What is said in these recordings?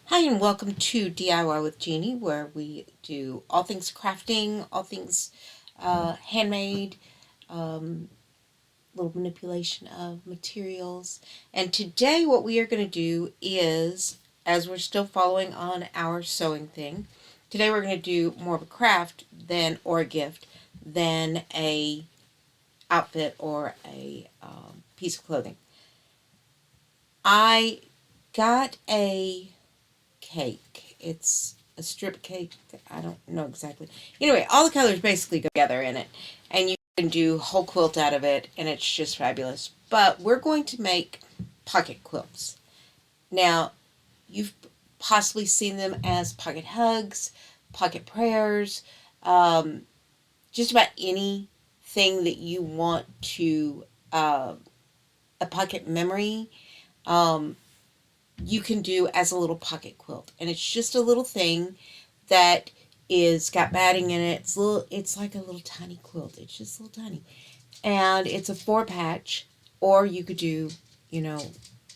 Hi and welcome to DIY with Jeannie, where we do all things crafting, all things handmade, little manipulation of materials. And today what we are going to do is, as we're still following on our sewing thing, today we're going to do more of a craft or a gift than a outfit or a piece of clothing. I got a cake. It's a strip cake. I don't know exactly. Anyway, all the colors basically go together in it, and you can do whole quilt out of it, and it's just fabulous. But we're going to make pocket quilts. Now, you've possibly seen them as pocket hugs, pocket prayers, um, just about anything that you want to, a pocket memory. Um, you can do as a little pocket quilt, and it's just a little thing that is got batting in it. It's like a little tiny quilt. It's just a little tiny, and it's a 4-patch, or you could do, you know,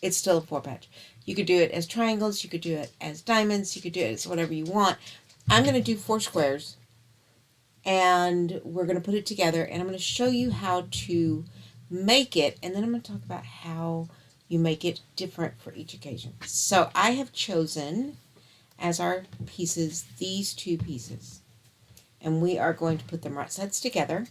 it's still a 4-patch. You could do it as triangles, you could do it as diamonds, you could do it as whatever you want. I'm going to do 4 squares, and we're going to put it together, and I'm going to show you how to make it, and then I'm going to talk about how you make it different for each occasion. So I have chosen as our pieces these 2 pieces, and we are going to put them right sides together.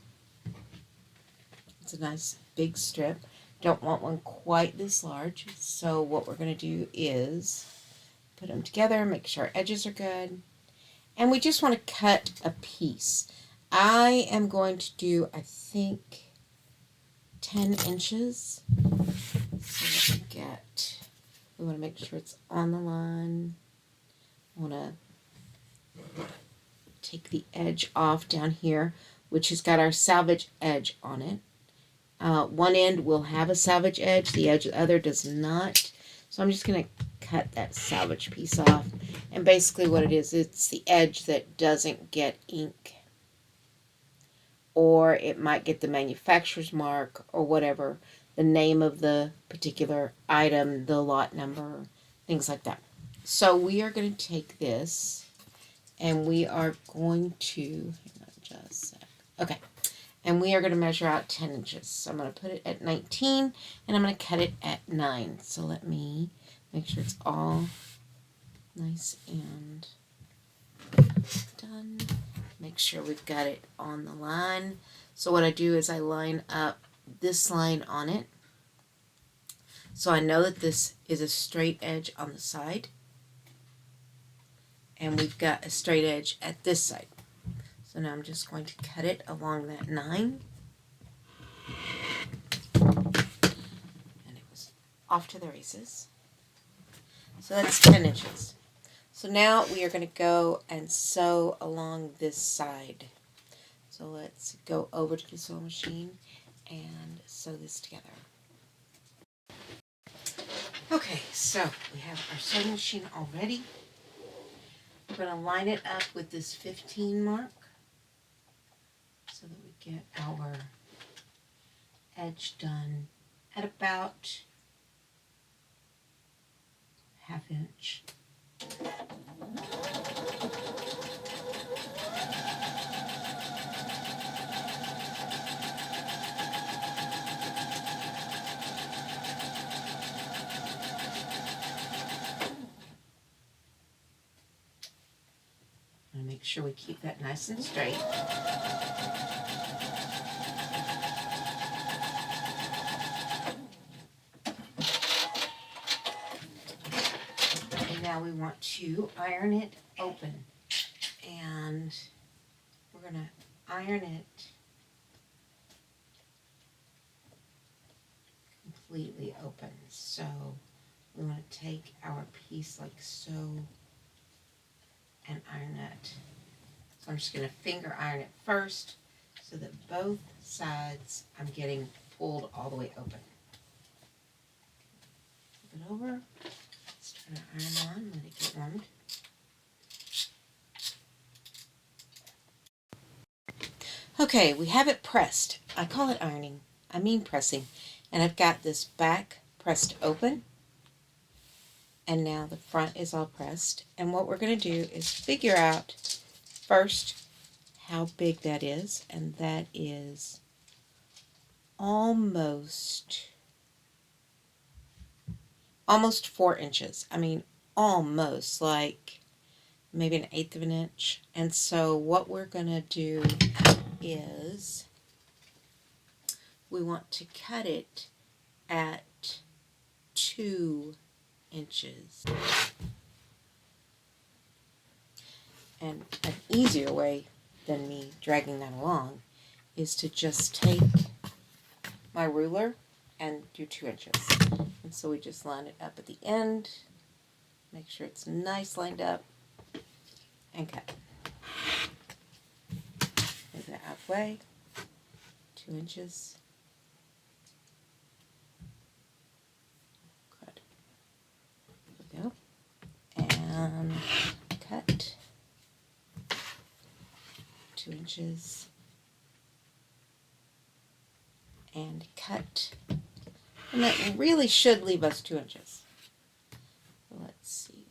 It's a nice big strip. Don't want one quite this large, so what we're going to do is put them together, make sure our edges are good, and we just want to cut a piece. I am going to do, I think, 10 inches. So we want to make sure it's on the line. I want to take the edge off down here, which has got our salvage edge on it. One end will have a salvage edge, the other does not. So I'm just going to cut that salvage piece off. And basically what it is, it's the edge that doesn't get ink, or it might get the manufacturer's mark or whatever, the name of the particular item, the lot number, things like that. So we are going to take this and we are going to, hang on just a sec. Okay. And we are going to measure out 10 inches. So I'm going to put it at 19 and I'm going to cut it at 9. So let me make sure it's all nice and done. Make sure we've got it on the line. So what I do is I line up this line on it. So I know that this is a straight edge on the side. And we've got a straight edge at this side. So now I'm just going to cut it along that 9. And it was off to the races. So that's 10 inches. So now we are going to go and sew along this side. So let's go over to the sewing machine and sew this together. Okay, so we have our sewing machine all ready. We're going to line it up with this 15 mark so that we get our edge done at about ½ inch. I'm going to make sure we keep that nice and straight. And now we want to iron it open. And we're going to iron it completely open. So we want to take our piece like so and iron it. So I'm just going to finger iron it first so that both sides I'm getting pulled all the way open. Flip it over. Let's turn the iron on, let it get warmed. Okay, we have it pressed. I call it ironing. I mean pressing. And I've got this back pressed open. And now the front is all pressed. And what we're going to do is figure out first how big that is. And that is almost 4 inches. I mean, almost, like maybe 1/8 of an inch. And so what we're going to do is we want to cut it at 2 inches. And an easier way than me dragging that along is to just take my ruler and do 2 inches. And so we just line it up at the end, make sure it's nice lined up, and cut. Move it halfway, 2 inches. Good. There we go. And cut 2 inches. And cut. And that really should leave us 2 inches. So let's see.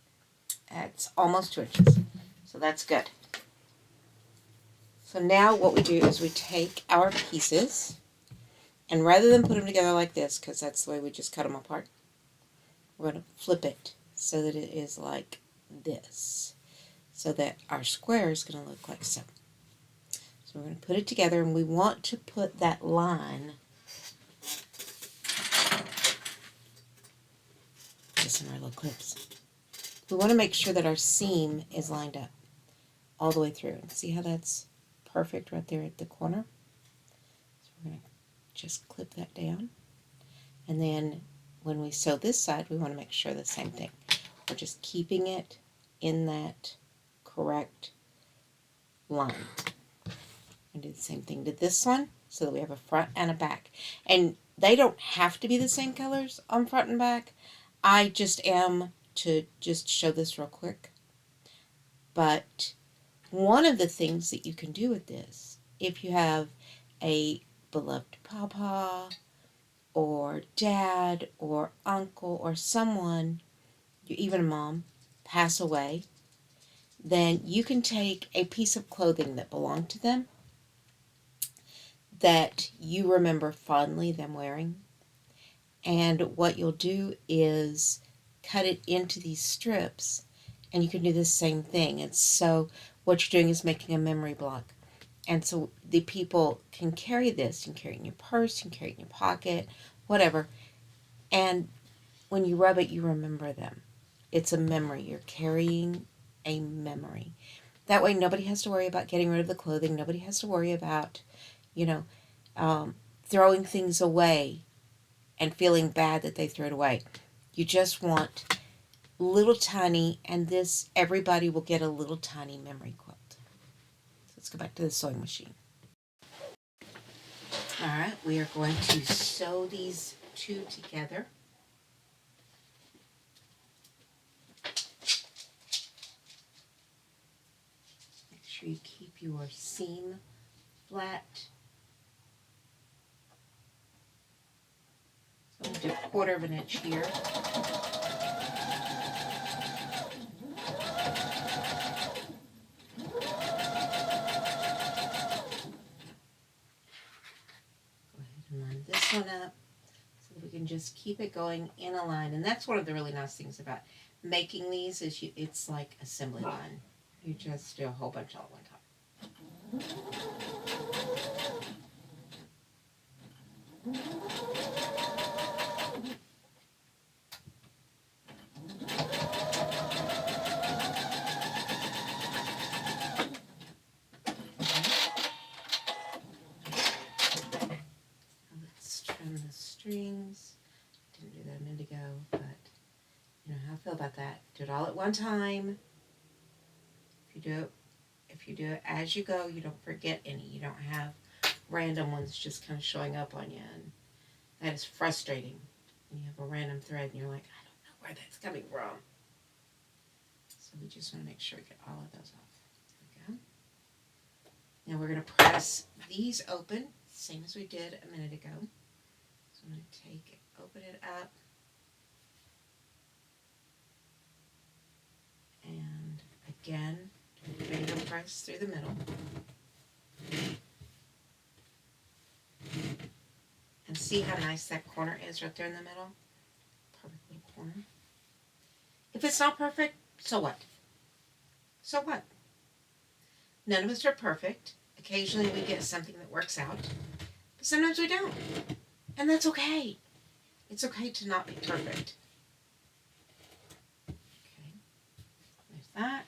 That's almost 2 inches. So that's good. So now what we do is we take our pieces, and rather than put them together like this, because that's the way we just cut them apart, we're going to flip it so that it is like this, so that our square is going to look like so. So we're going to put it together, and we want to put that line, just in our little clips, we want to make sure that our seam is lined up all the way through. And see how that's perfect right there at the corner? So we're going to just clip that down. And then when we sew this side, we want to make sure the same thing. We're just keeping it in that correct line. And do the same thing to this one so that we have a front and a back. And they don't have to be the same colors on front and back. I just am to just show this real quick. But one of the things that you can do with this, if you have a beloved papa or dad or uncle or someone, even a mom, pass away, then you can take a piece of clothing that belonged to them that you remember fondly them wearing, and what you'll do is cut it into these strips, and you can do the same thing. And so what you're doing is making a memory block. And so the people can carry this. You can carry it in your purse, you can carry it in your pocket, whatever. And when you rub it, you remember them. It's a memory. You're carrying a memory. That way nobody has to worry about getting rid of the clothing. Nobody has to worry about, throwing things away and feeling bad that they threw it away. You just want little tiny, and this, everybody will get a little tiny memory quilt. So let's go back to the sewing machine. All right, we are going to sew these two together. Make sure you keep your seam flat. So we'll do 1/4 of an inch here. Line this one up so that we can just keep it going in a line. And that's one of the really nice things about making these is it's like assembly line. You just do a whole bunch all at one time. Let's trim the strings. Didn't do that a minute ago, but you know how I feel about that. Do it all at one time. If you do it as you go, you don't forget any. You don't have random ones just kind of showing up on you, and that is frustrating. When you have a random thread and you're like, I don't know where that's coming from. So we just want to make sure we get all of those off. There we go. Now we're going to press these open, same as we did a minute ago. So I'm going to open it up. Again, finger press through the middle. And see how nice that corner is right there in the middle? Perfect little corner. If it's not perfect, so what? So what? None of us are perfect. Occasionally we get something that works out, but sometimes we don't. And that's okay. It's okay to not be perfect. Okay, there's that.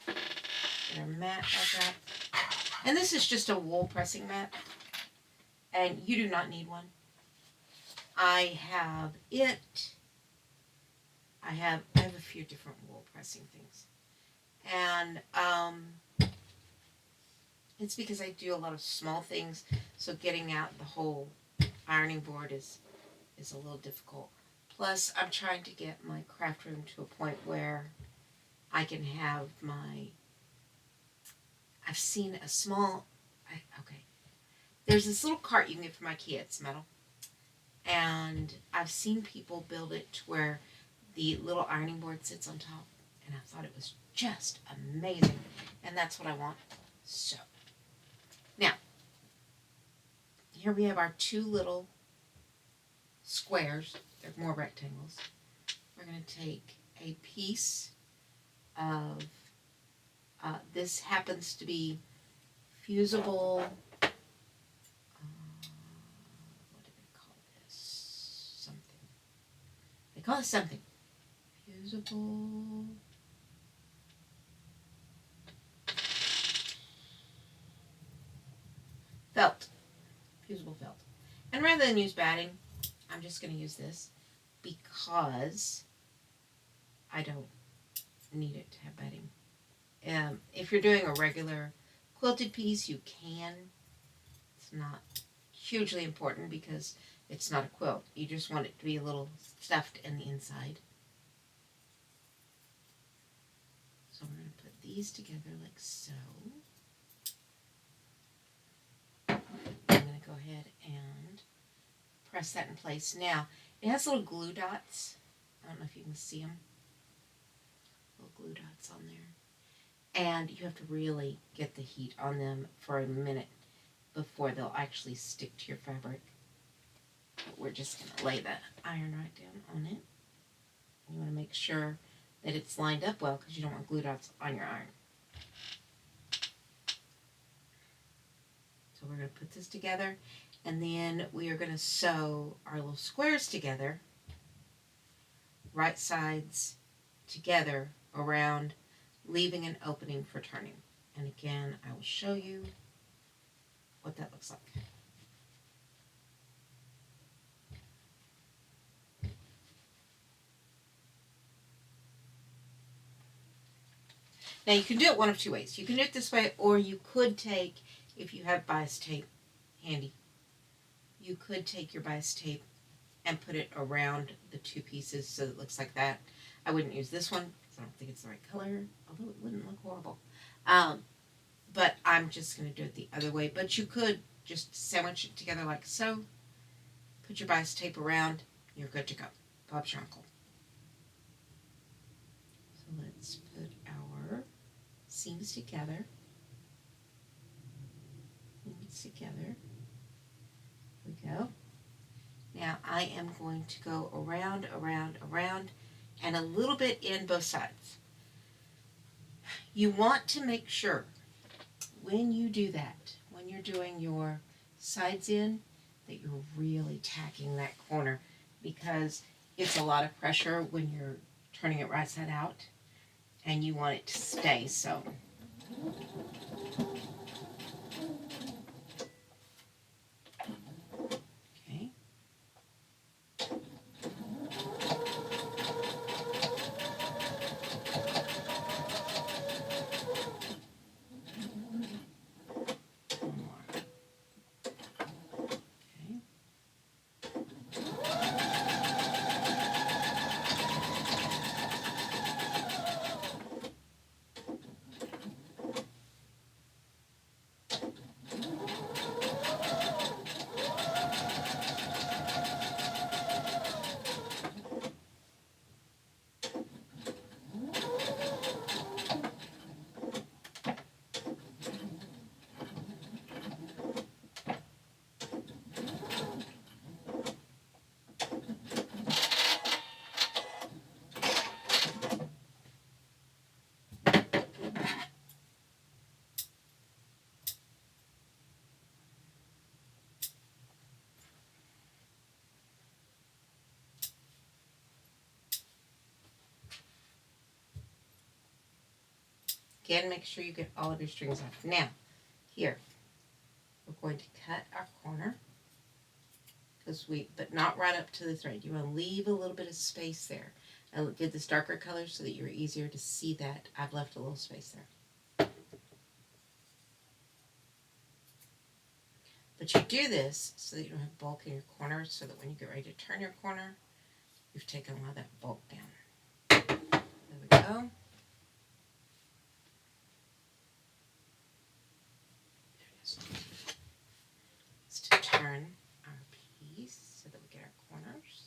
Get our mat like that. And this is just a wool pressing mat. And you do not need one. I have it. I have a few different wool pressing things. And it's because I do a lot of small things, so getting out the whole ironing board is a little difficult. Plus, I'm trying to get my craft room to a point where I can have my, I've seen a small, okay, there's this little cart you can get from IKEA, it's metal, and I've seen people build it to where the little ironing board sits on top, and I thought it was just amazing, and that's what I want. So, now, here we have our two little squares. They're more rectangles. We're going to take a piece of, this happens to be fusible, what do they call this? Something. They call it something. Fusible. Felt. Fusible felt. And rather than use batting, I'm just going to use this because I don't need it to have batting. If you're doing a regular quilted piece, you can. It's not hugely important because it's not a quilt. You just want it to be a little stuffed in the inside. So we're going to put these together like so. I'm going to go ahead and press that in place. Now, it has little glue dots. I don't know if you can see them. Little glue dots on there. And you have to really get the heat on them for a minute before they'll actually stick to your fabric. But we're just going to lay the iron right down on it. You want to make sure that it's lined up well because you don't want glue dots on your iron. So we're going to put this together, and then we are going to sew our little squares together, right sides together around, leaving an opening for turning. And again, I will show you what that looks like. Now you can do it one of two ways. You can do it this way, or you could take, if you have bias tape handy, you could take your bias tape and put it around the two pieces so it looks like that. I wouldn't use this one because I don't think it's the right color, although it wouldn't look horrible. But I'm just going to do it the other way. But you could just sandwich it together like so, put your bias tape around, you're good to go. Bob's your uncle. So let's put our seams together. Seams together. Here we go. Now I am going to go around, around, around, and a little bit in both sides. You want to make sure when you do that, when you're doing your sides in, that you're really tacking that corner because it's a lot of pressure when you're turning it right side out and you want it to stay sewn. Okay. One more. Okay. Again, make sure you get all of your strings off. Now, here, we're going to cut our corner, but not right up to the thread. You want to leave a little bit of space there. I did this darker color so that you're easier to see that I've left a little space there. But you do this so that you don't have bulk in your corners, so that when you get ready to turn your corner, you've taken a lot of that bulk down. There we go. There it is. It's to turn our piece so that we get our corners.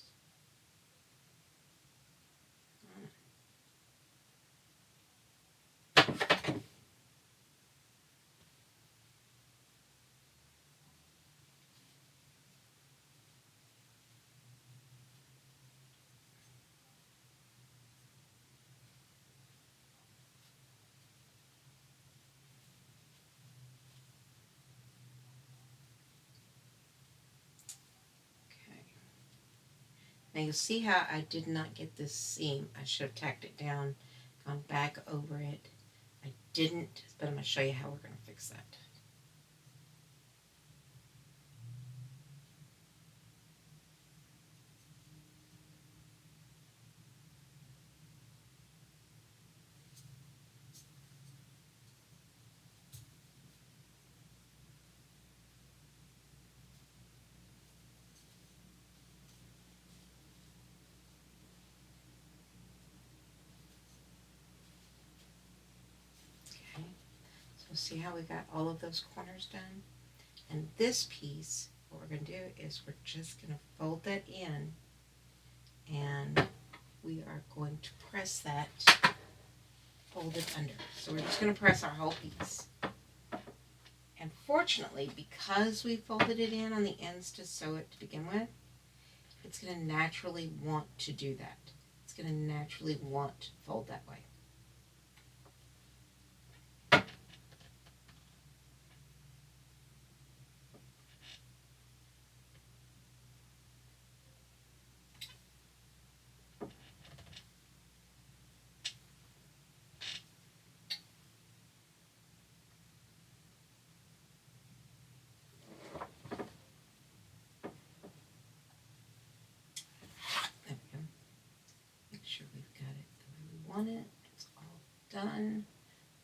Now you'll see how I did not get this seam. I should have tacked it down, gone back over it. I didn't, but I'm going to show you how we're going to fix that. So see how we got all of those corners done? And this piece, what we're going to do is we're just going to fold that in, and we are going to press that folded under. So we're just going to press our whole piece. And fortunately, because we folded it in on the ends to sew it to begin with, it's going to naturally want to do that. It's going to naturally want to fold that way. There we go. Make sure we've got it the way we want it. It's all done.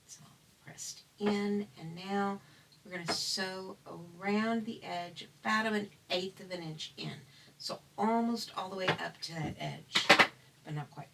It's all pressed in, and now we're going to sew around the edge about 1/8 of an inch in. So almost all the way up to that edge, but not quite.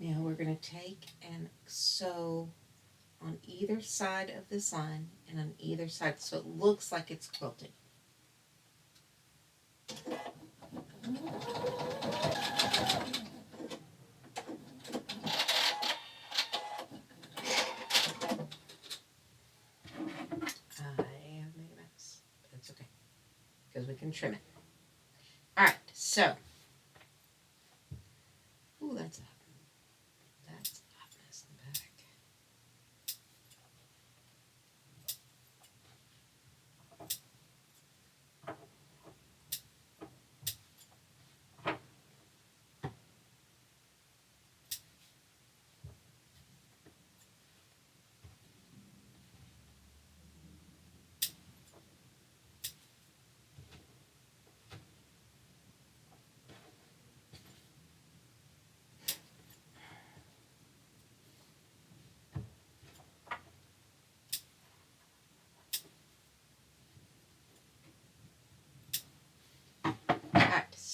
Now we're going to take and sew on either side of this line and on either side so it looks like it's quilted. I have made a mess, but that's okay because we can trim it. Alright, so, ooh, that's a hot mess in the back.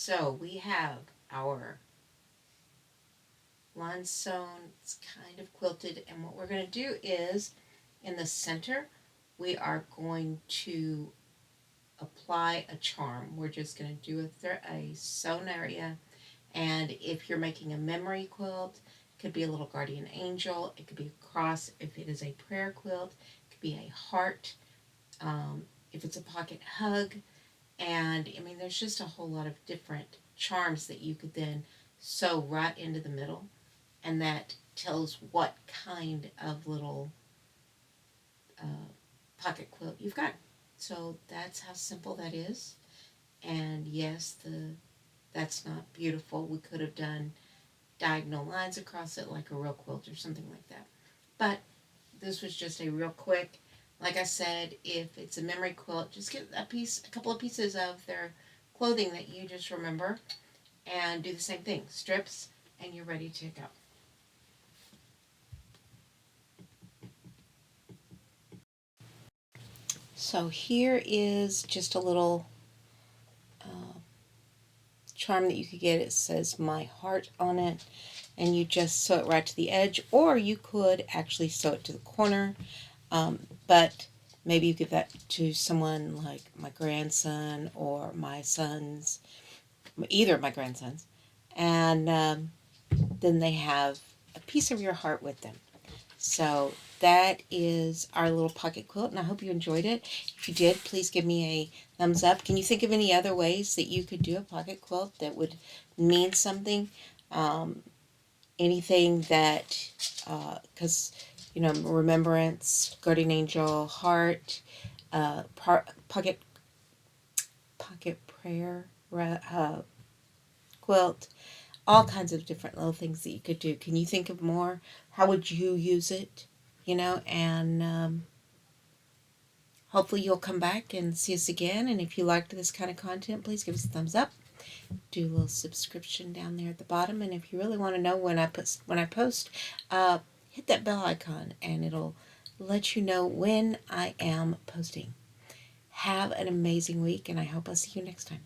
So we have our line sewn, it's kind of quilted, and what we're going to do is in the center we are going to apply a charm. We're just going to do a sewn area, and if you're making a memory quilt, it could be a little guardian angel, it could be a cross if it is a prayer quilt, it could be a heart, if it's a pocket hug, and I mean there's just a whole lot of different charms that you could then sew right into the middle, and that tells what kind of little pocket quilt you've got. So that's how simple that is. And yes, that's not beautiful. We could have done diagonal lines across it like a real quilt or something like that. But this was just a real quick, like I said, if it's a memory quilt, just get a couple of pieces of their clothing that you just remember and do the same thing. Strips, and you're ready to go. So here is just a little charm that you could get. It says my heart on it, and you just sew it right to the edge, or you could actually sew it to the corner, but maybe you give that to someone like my grandson or my sons, either of my grandsons, and then they have a piece of your heart with them. So that is our little pocket quilt, and I hope you enjoyed it. If you did, please give me a thumbs up. Can you think of any other ways that you could do a pocket quilt that would mean something? Anything that, because, remembrance, guardian angel, heart, pocket prayer, quilt, all kinds of different little things that you could do. Can you think of more? How would you use it? And hopefully you'll come back and see us again. And if you liked this kind of content, please give us a thumbs up. Do a little subscription down there at the bottom. And if you really want to know when I post, hit that bell icon and it'll let you know when I am posting. Have an amazing week, and I hope I'll see you next time.